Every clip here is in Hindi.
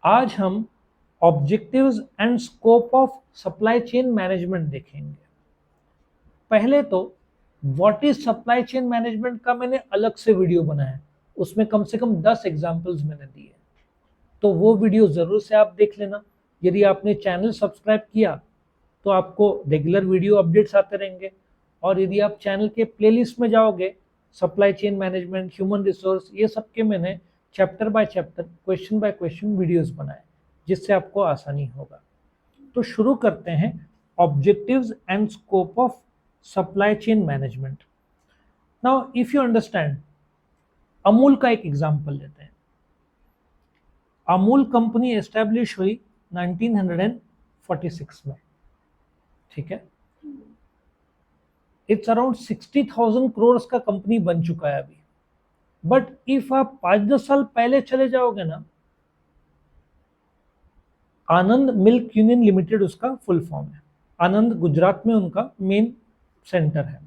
आज हम objectives and scope of supply chain management देखेंगे। पहले तो what is supply chain management का मैंने अलग से वीडियो बनाया है, उसमें कम से कम 10 एग्जांपल्स मैंने दिए, तो वो वीडियो जरूर से आप देख लेना। यदि आपने चैनल सब्सक्राइब किया तो आपको रेगुलर वीडियो अपडेट्स आते रहेंगे, और यदि आप चैनल के प्लेलिस्ट में जाओगे, supply chain management, human resource, ये सब के मैंने chapter by chapter, question by question videos बनाए, जिससे आपको आसानी होगा। तो शुरू करते हैं objectives and scope of supply chain management. Now if you understand, Amul का एक एग्जांपल लेते हैं। अमूल कंपनी एस्टेब्लिश हुई 1946 में, ठीक है। इट्स अराउंड 60,000 करोड़ का कंपनी बन चुका है अभी। बट इफ आप 5-10 साल पहले चले जाओगे ना, आनंद मिल्क यूनियन लिमिटेड उसका फुल फॉर्म है। आनंद गुजरात में उनका मेन सेंटर है।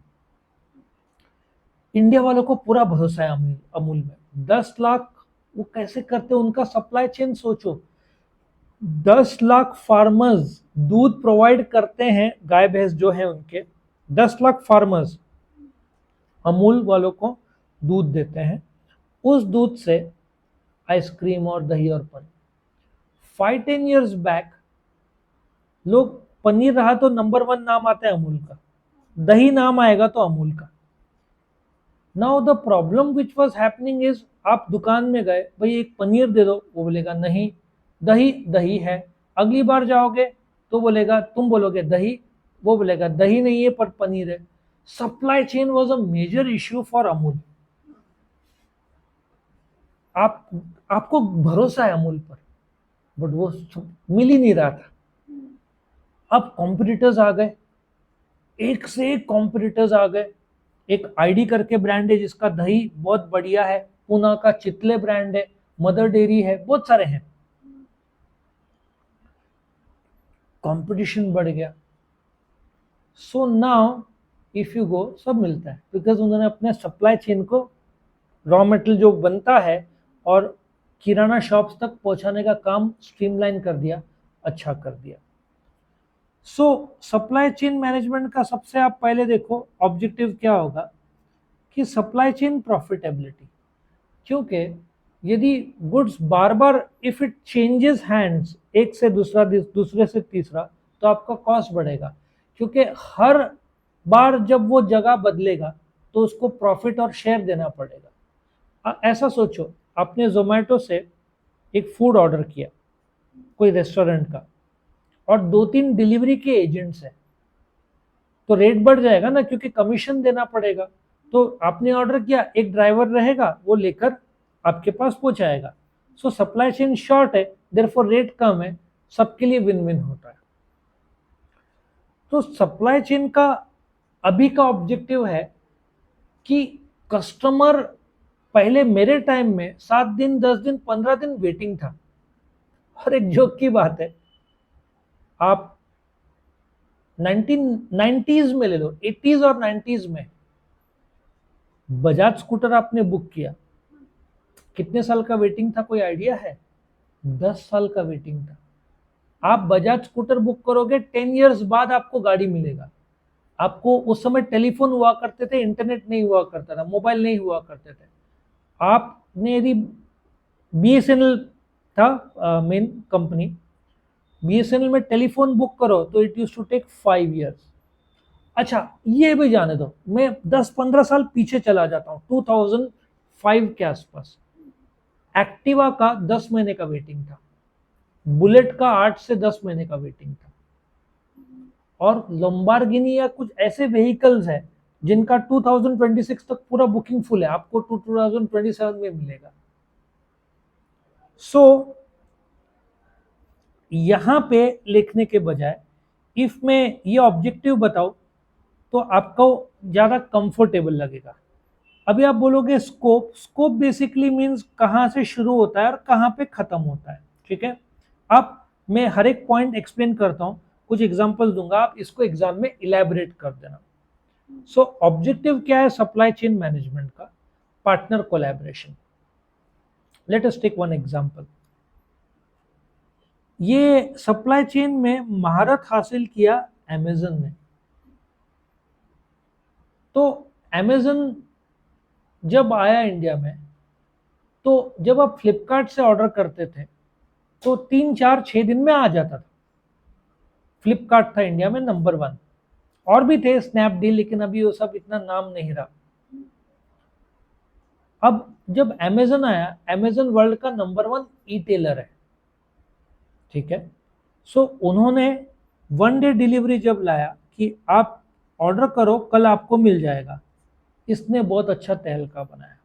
इंडिया वालों को पूरा भरोसा है अमूल में। 10 लाख, वो कैसे करते हैं उनका सप्लाई चेन सोचो। 10 लाख फार्मर्स दूध प्रोवाइड करते हैं, गाय भैंस जो है उनके 10 लाख फार्मर्स अमूल वालों को दूध देते हैं। उस दूध से आइसक्रीम और दही और पनीर। 5-10 years बैक लोग, पनीर रहा तो नंबर 1 नाम आता है अमूल का, दही नाम आएगा तो अमूल का। Now the problem which was happening is, आप दुकान में गए, भाई एक पनीर दे दो, वो बोलेगा नहीं। दही दही है। अगली बार जाओगे तो बोलेगा, तुम बोलोगे दही, वो बोलेगा दही नहीं है पर पनीर है। Supply chain was a major issue for Amul. आप आपको भरोसा है अमूल पर, बट वो मिल ही नहीं रहा था। अब कॉम्पिटिटर्स आ गए, एक से एक कॉम्पिटिटर्स आ गए। एक आईडी करके ब्रांड है जिसका दही बहुत बढ़िया है, पूना का चितले ब्रांड है, मदर डेयरी है, बहुत सारे हैं। कंपटीशन बढ़ गया। So now if you go, सब मिलता है, बिकॉज उन्होंने अपने सप्लाई चेन को, रॉ मटेरियल जो बनता है और किराना शॉप्स तक पहुंचाने का काम स्ट्रीमलाइन कर दिया, अच्छा कर दिया। सो सप्लाई चेन मैनेजमेंट का सबसे आप पहले देखो ऑब्जेक्टिव क्या होगा, कि सप्लाई चेन प्रॉफिटेबिलिटी। क्योंकि यदि goods bar bar, if it changes hands, एक से दूसरा, दूसरे से तीसरा, तो आपका कॉस्ट बढ़ेगा। क्योंकि हर बार जब वो जगह बदलेगा तो उसको प्रॉफिट और शेयर देना पड़ेगा। ऐसा सोचो, आपने जोमेटो से एक फूड ऑर्डर किया कोई रेस्टोरेंट का, और 2-3 डिलीवरी के एजेंट्स हैं, तो रेट बढ़ जाएगा ना, क्योंकि कमीशन देना पड़ेगा। तो आपने ऑर्डर किया, एक ड्राइवर रहेगा, वो लेकर आपके पास पहुंचाएगा। सो सप्लाई चेन शॉर्ट है, देयरफॉर रेट कम है, सबके लिए विन विन होता है। तो सप्लाई चेन का अभी का ऑब्जेक्टिव है कि कस्टमर, पहले मेरे टाइम में 7 दिन, 10 दिन, 15 दिन वेटिंग था। और एक जोक की बात है, आप 1990s में ले लो, 80s और 90s में बजाज स्कूटर आपने बुक किया, कितने साल का वेटिंग था, कोई आइडिया है? 10 साल का वेटिंग था। आप बजाज स्कूटर बुक करोगे, 10 years बाद आपको गाड़ी मिलेगा। आपको उस समय टेलीफोन हुआ करते थे, इंटरनेट नहीं हुआ करता था, मोबाइल नहीं हुआ करते थे। आपने यदि, बीएसएनएल था मेन कंपनी, बीएसएनएल में टेलीफोन बुक करो तो it use to take 5 years। अच्छा, ये भी जाने दो, मैं 10-15 साल पीछे चला जाता हूँ, 2005 के आसपास। एक्टिवा का 10 महीने का वेटिंग था, बुलेट का 8 से 10 महीने का वेटिंग था, और लंबारगिनी या कुछ ऐसे व्हीकल्स हैं जिनका 2026 तक पूरा बुकिंग फुल है, आपको 2027 में मिलेगा। सो यहां पे लिखने के बजाय इफ मैं ये ऑब्जेक्टिव बताऊं तो आपको ज्यादा कंफर्टेबल लगेगा। अभी आप बोलोगे स्कोप, स्कोप बेसिकली मींस कहां से शुरू होता है और कहां पे खत्म होता है, ठीक है। अब मैं हर एक पॉइंट एक्सप्लेन करता हूं, कुछ एग्जांपल दूंगा, आप इसको एग्जाम में इलेबोरेट कर देना। सो ऑब्जेक्टिव क्या है सप्लाई चेन मैनेजमेंट का? Partner collaboration. Let us take one example. ये सप्लाई चेन में महारत हासिल किया अमेजन ने। तो अमेजन जब आया इंडिया में, तो जब आप फ्लिपकार्ट से ऑर्डर करते थे तो 3 4 6 दिन में आ जाता था। फ्लिपकार्ट था इंडिया में नंबर 1। और भी थे स्नैपडील, लेकिन अभी वो सब इतना नाम नहीं रहा। अब जब अमेजन आया, अमेजन वर्ल्ड का नंबर 1 ई टेलर है, ठीक है। सो उन्होंने 1 डे डिलीवरी जब लाया कि आप ऑर्डर करो कल आपको मिल जाएगा, इसने बहुत अच्छा तहलका बनाया।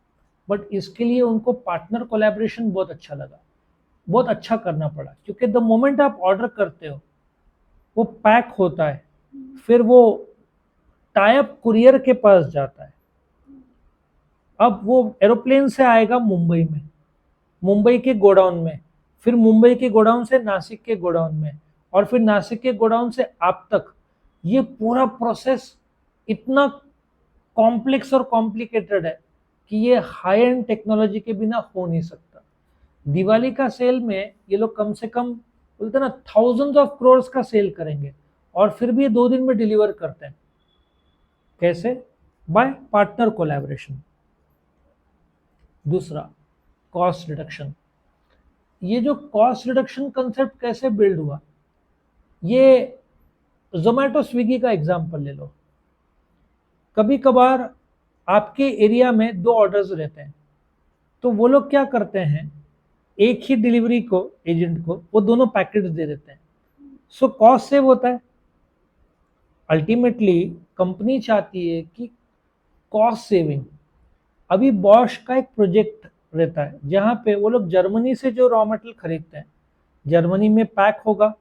बट इसके लिए उनको पार्टनर कोलैबोरेशन बहुत अच्छा लगा, बहुत अच्छा करना पड़ा, क्योंकि द मोमेंट आप ऑर्डर करते हो वो पैक होता है, फिर वो टाइप कुरियर के पास जाता है। अब वो एरोप्लेन से आएगा मुंबई में, मुंबई के गोडाउन में, फिर मुंबई के गोडाउन से नासिक के गोडाउन में, और फिर नासिक के गोडाउन से आप तक। ये पूरा प्रोसेस इतना कॉम्प्लेक्स और कॉम्प्लिकेटेड है कि ये हाई एंड टेक्नोलॉजी के बिना हो नहीं सकता। दिवाली का सेल में ये लोग कम से कम बोलते ना थाउजेंड्स ऑफ करोड़ का सेल करेंगे, और फिर भी ये 2 दिन में डिलीवर करते हैं। कैसे? Bye partner collaboration. दूसरा, कॉस्ट रिडक्शन। ये जो कॉस्ट रिडक्शन कंसेप्ट कैसे बिल्ड हुआ, ये जोमेटो स्विगी का एग्जांपल ले लो। कभी कभार आपके एरिया में 2 ऑर्डर्स रहते हैं, तो वो लोग क्या करते हैं, एक ही डिलीवरी को एजेंट को वो दोनों पैकेट्स दे देते हैं। सो कॉस्ट सेव होता है। अल्टीमेटली कंपनी चाहती है कि कॉस्ट सेविंग। अभी बॉश का एक प्रोजेक्ट रहता है जहाँ पे वो लोग जर्मनी से जो रॉ मटेरियल खरीदते हैं, जर्मनी में पैक होगा,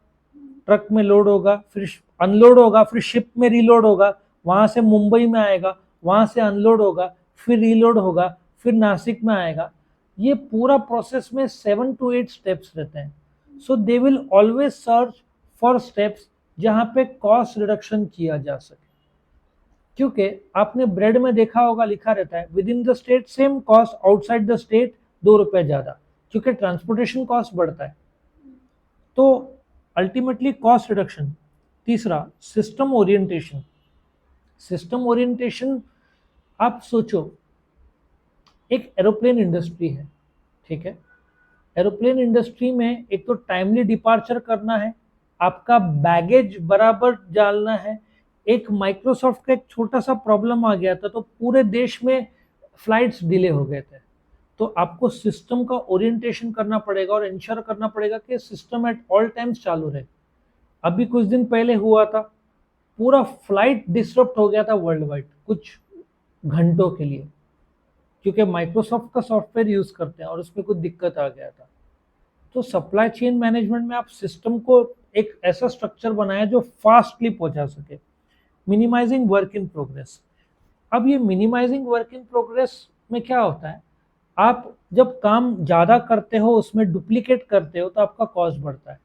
ट्रक में लोड होगा, फिर अनलोड होगा, फिर शिप में रीलोड होगा, वहाँ से मुंबई में आएगा, वहाँ से अनलोड होगा, फिर रीलोड होगा, फिर नासिक में आएगा। ये पूरा प्रोसेस में 7 to 8 स्टेप्स रहते हैं। So they will always search for steps जहाँ पे कॉस्ट रिडक्शन किया जा सके। क्योंकि आपने ब्रेड में देखा होगा लिखा रहता है with in the state same cost, outside the state 2 रुपए ज़्यादा, क्योंकि ट्रांसपोर्टेशन कॉस्ट बढ़ता है। तो अल्टीमेटली कॉस्ट रिडक्शन। तीसरा, सिस्टम ओरिएंटेशन। सिस्टम ओरिएंटेशन, आप सोचो एक एरोप्लेन इंडस्ट्री है, ठीक है। एरोप्लेन इंडस्ट्री में एक तो टाइमली डिपार्चर करना है, आपका बैगेज बराबर डालना है। एक माइक्रोसॉफ्ट का एक छोटा सा प्रॉब्लम आ गया था, तो पूरे देश में फ्लाइट्स डिले हो गए थे। तो आपको सिस्टम का ओरिएंटेशन करना पड़ेगा और इंश्योर करना पड़ेगा कि सिस्टम एट ऑल टाइम्स चालू रहे। अभी कुछ दिन पहले हुआ था, पूरा फ्लाइट डिसरप्ट हो गया था वर्ल्ड वाइड कुछ घंटों के लिए, क्योंकि माइक्रोसॉफ्ट का सॉफ्टवेयर यूज करते हैं और उसमें कुछ दिक्कत आ गया था। तो सप्लाई चेन मैनेजमेंट में आप सिस्टम को एक ऐसा स्ट्रक्चर बनाया जो फास्टली पहुंचा सके। Minimising work in progress. अब ये मिनिमाइजिंग वर्क इन प्रोग्रेस में क्या होता है, आप जब काम ज़्यादा करते हो, उसमें डुप्लीकेट करते हो, तो आपका कॉस्ट बढ़ता है।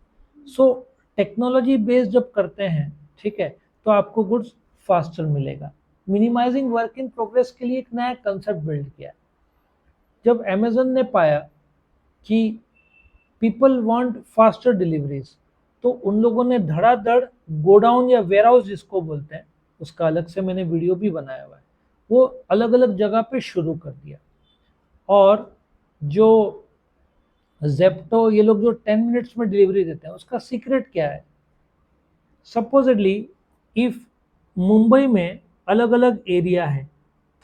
सो टेक्नोलॉजी बेस्ड जब करते हैं, ठीक है, तो आपको गुड्स फास्टर मिलेगा। मिनिमाइजिंग वर्क इन प्रोग्रेस के लिए एक नया कंसेप्ट बिल्ड किया। जब अमेजन ने पाया कि पीपल वांट फास्टर डिलीवरीज, तो उन लोगों ने धड़ाधड़ गोडाउन या वेयर हाउस जिसको बोलते हैं, उसका अलग से मैंने वीडियो भी बनाया हुआ है, वो अलग अलग जगह पे शुरू कर दिया। और जो जेप्टो, ये लोग जो 10 मिनट्स में डिलीवरी देते हैं, उसका सीक्रेट क्या है? सपोजिटली इफ मुंबई में अलग अलग एरिया है,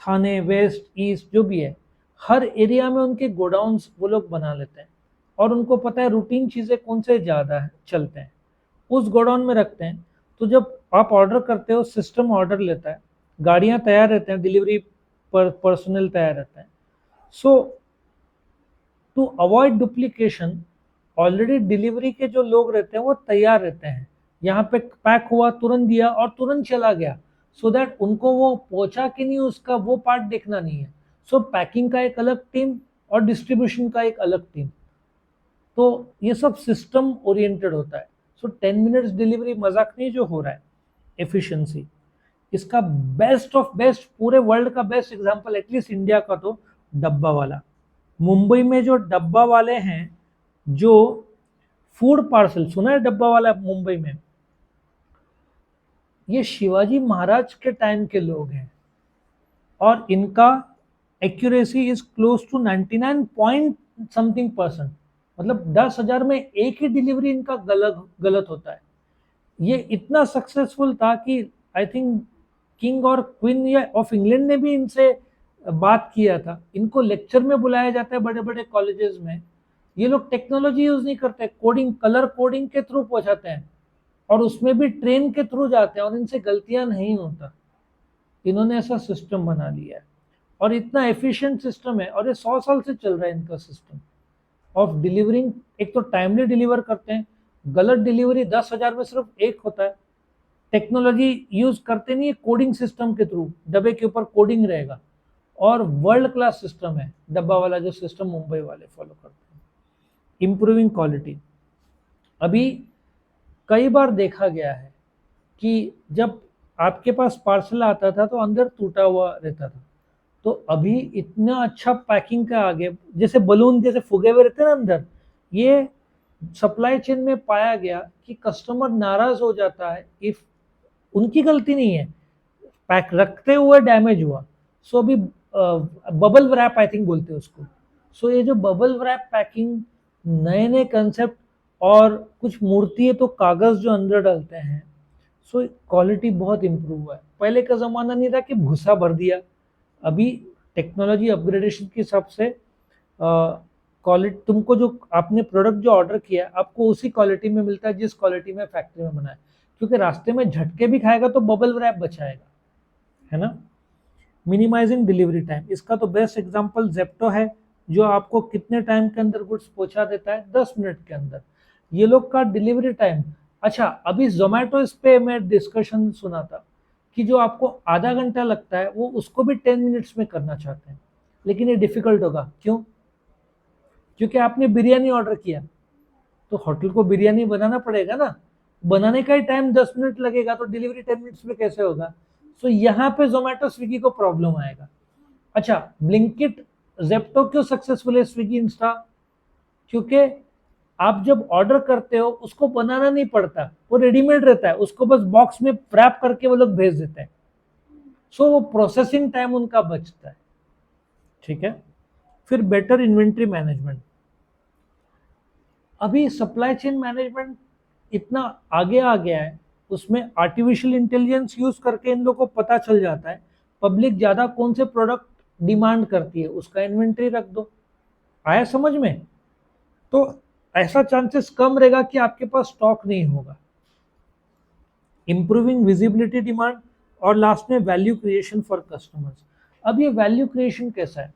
थाने, वेस्ट, ईस्ट, जो भी है, हर एरिया में उनके गोडाउन्स वो लोग बना लेते हैं, और उनको पता है रूटीन चीज़ें कौन से ज़्यादा है चलते हैं, उस गोडाउन में रखते हैं। तो जब आप ऑर्डर करते हो, सिस्टम ऑर्डर लेता है, गाड़ियाँ तैयार रहते हैं, डिलीवरी पर्सनल तैयार रहता है। So to avoid duplication, already delivery के जो लोग रहते हैं वो तैयार रहते हैं, यहाँ पे पैक हुआ, तुरंत दिया और तुरंत चला गया, सो दैट उनको वो पहुंचा कि नहीं उसका वो पार्ट देखना नहीं है। सो पैकिंग का एक अलग टीम और डिस्ट्रीब्यूशन का एक अलग टीम। तो ये सब सिस्टम ओरिएंटेड होता है। सो 10 मिनट्स डिलीवरी मजाक नहीं जो हो रहा है, एफिशिएंसी। इसका बेस्ट ऑफ बेस्ट, पूरे वर्ल्ड का बेस्ट एग्जांपल, एटलीस्ट इंडिया का, तो डब्बा वाला। मुंबई में जो डब्बा वाले हैं, जो फूड पार्सल सुना है डब्बा वाला मुंबई में? ये शिवाजी महाराज के टाइम के लोग हैं और इनका accuracy is close to 99 point something percent. मतलब 10,000 में एक ही डिलीवरी इनका गलत गलत होता है। ये इतना सक्सेसफुल था कि आई थिंक किंग और क्वीन या ऑफ इंग्लैंड ने भी इनसे बात किया था। इनको लेक्चर में बुलाया जाता है बड़े बड़े कॉलेजेस में। ये लोग टेक्नोलॉजी यूज नहीं करते, कोडिंग कलर कोडिंग के थ्रू पहुंचाते हैं और उसमें भी ट्रेन के थ्रू जाते हैं और इनसे गलतियां नहीं होता। इन्होंने ऐसा सिस्टम बना लिया है और इतना एफिशिएंट सिस्टम है और ये 100 साल से चल रहा है इनका सिस्टम ऑफ डिलीवरिंग। एक तो टाइमली डिलीवर करते हैं, गलत डिलीवरी 10,000 में सिर्फ एक होता है। टेक्नोलॉजी यूज करते नहीं है, कोडिंग सिस्टम के थ्रू डब्बे के ऊपर कोडिंग रहेगा और वर्ल्ड क्लास सिस्टम है डब्बा वाला जो सिस्टम मुंबई वाले फॉलो करते हैं। इंप्रूविंग क्वालिटी, अभी कई बार देखा गया है कि जब आपके पास पार्सल आता था तो अंदर टूटा हुआ रहता था, तो अभी इतना अच्छा पैकिंग का आगे जैसे बलून जैसे फुगे हुए रहते हैं ना अंदर, ये सप्लाई चेन में पाया गया कि कस्टमर नाराज हो जाता है इफ उनकी गलती नहीं है, पैक रखते हुए डैमेज हुआ। सो अभी बबल रैप आई थिंक बोलते हैं उसको। सो ये जो बबल रैप पैकिंग, नए नए कंसेप्ट और कुछ मूर्ति है तो कागज जो अंदर डालते हैं, सो क्वालिटी बहुत इंप्रूव हुआ है। पहले का जमाना नहीं था कि भूसा भर दिया, अभी टेक्नोलॉजी अपग्रेडेशन के हिसाब से क्वालिटी तुमको जो आपने प्रोडक्ट जो ऑर्डर किया आपको उसी क्वालिटी में मिलता है जिस क्वालिटी में फैक्ट्री में बना है, क्योंकि रास्ते में झटके भी खाएगा तो बबल रैप बचाएगा, है ना। मिनिमाइजिंग डिलीवरी टाइम, इसका तो बेस्ट एग्जांपल जेप्टो है जो आपको कितने टाइम के अंदर गुड्स पहुंचा देता है, 10 मिनट के अंदर। ये लोग का डिलीवरी टाइम, अच्छा अभी जोमेटो इस पे मैं डिस्कशन सुना था कि जो आपको आधा घंटा लगता है वो उसको भी 10 मिनट्स में करना चाहते हैं, लेकिन ये डिफिकल्ट होगा। क्यों? क्योंकि आपने बिरयानी ऑर्डर किया तो होटल को बिरयानी बनाना पड़ेगा ना, बनाने का ही टाइम 10 मिनट लगेगा तो डिलीवरी 10 मिनट्स में कैसे होगा। सो यहाँ पे जोमेटो स्विगी को प्रॉब्लम आएगा। अच्छा ब्लिंकिट जेप्टो क्यों सक्सेसफुल है स्विगी इंस्टा? क्योंकि आप जब ऑर्डर करते हो उसको बनाना नहीं पड़ता, वो रेडीमेड रहता है, उसको बस बॉक्स में रैप करके वो लोग भेज देते हैं। सो वो प्रोसेसिंग टाइम उनका बचता है, ठीक है। फिर बेटर इन्वेंट्री मैनेजमेंट, अभी सप्लाई चेन मैनेजमेंट इतना आगे आ गया है, उसमें आर्टिफिशियल इंटेलिजेंस यूज करके इन लोगों को पता चल जाता है पब्लिक ज्यादा कौन से प्रोडक्ट डिमांड करती है, उसका इन्वेंट्री रख दो। आया समझ में? तो ऐसा चांसेस कम रहेगा कि आपके पास स्टॉक नहीं होगा। इंप्रूविंग विजिबिलिटी डिमांड और लास्ट में वैल्यू क्रिएशन फॉर कस्टमर्स। अब ये वैल्यू क्रिएशन कैसा है?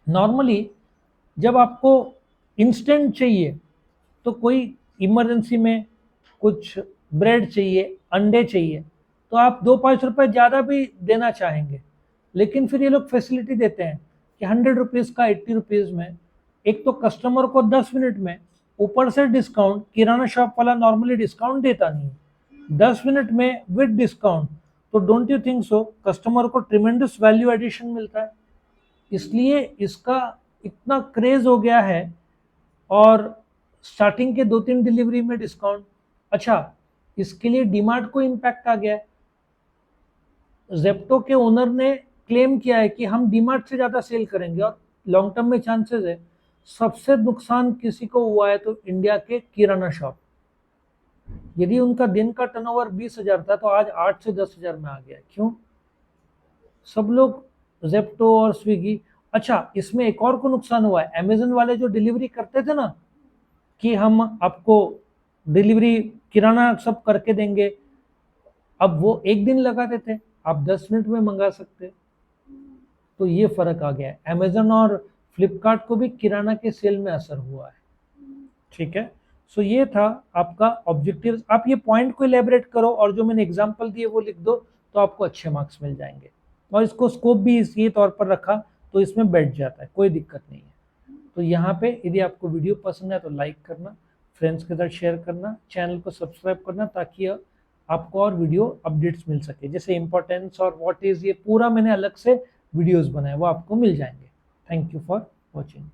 नॉर्मली जब आपको इंस्टेंट चाहिए तो कोई इमरजेंसी में कुछ ब्रेड चाहिए, अंडे चाहिए, तो आप 2-5 रुपए ज़्यादा भी देना चाहेंगे, लेकिन फिर ये लोग फैसिलिटी देते हैं कि 100 रुपीज़ का 80 रुपीज़ में, एक तो कस्टमर को 10 मिनट में, ऊपर से डिस्काउंट, किराना शॉप वाला नॉर्मली डिस्काउंट देता नहीं, 10 मिनट में विद डिस्काउंट। तो don't you think so customer को ट्रिमेंडस वैल्यू एडिशन मिलता है, इसलिए इसका इतना क्रेज हो गया है। और स्टार्टिंग के 2-3 डिलीवरी में डिस्काउंट। अच्छा इसके लिए डीमार्ट को इम्पैक्ट आ गया है। जेप्टो के ओनर ने क्लेम किया है कि हम डीमार्ट से ज़्यादा सेल करेंगे और लॉन्ग टर्म में चांसेस है। सबसे नुकसान किसी को हुआ है तो इंडिया के किराना शॉप, यदि उनका दिन का टर्नओवर 20,000 था तो आज 8 से 10,000 में आ गया। क्यों? सब लोग जेप्टो और स्विगी। अच्छा इसमें एक और को नुकसान हुआ है, अमेजन वाले जो डिलीवरी करते थे ना कि हम आपको डिलीवरी किराना सब करके देंगे, अब वो एक दिन लगा देते, आप 10 मिनट में मंगा सकते। तो ये फर्क आ गया है, अमेजन और फ्लिपकार्ट को भी किराना के सेल में असर हुआ है, ठीक है। सो ये था आपका ऑब्जेक्टिव्स। आप ये पॉइंट को इलेबरेट करो और जो मैंने एग्जांपल दिए वो लिख दो तो आपको अच्छे मार्क्स मिल जाएंगे। और इसको स्कोप भी इसी तौर पर रखा तो इसमें बैठ जाता है, कोई दिक्कत नहीं है। तो यहाँ पे यदि आपको वीडियो पसंद है तो लाइक करना, फ्रेंड्स के साथ शेयर करना, चैनल को सब्सक्राइब करना ताकि आपको और वीडियो अपडेट्स मिल सके, जैसे इंपॉर्टेंस और व्हाट इज, ये पूरा मैंने अलग से वीडियोस बनाए वो आपको मिल जाएंगे। Thank you for watching.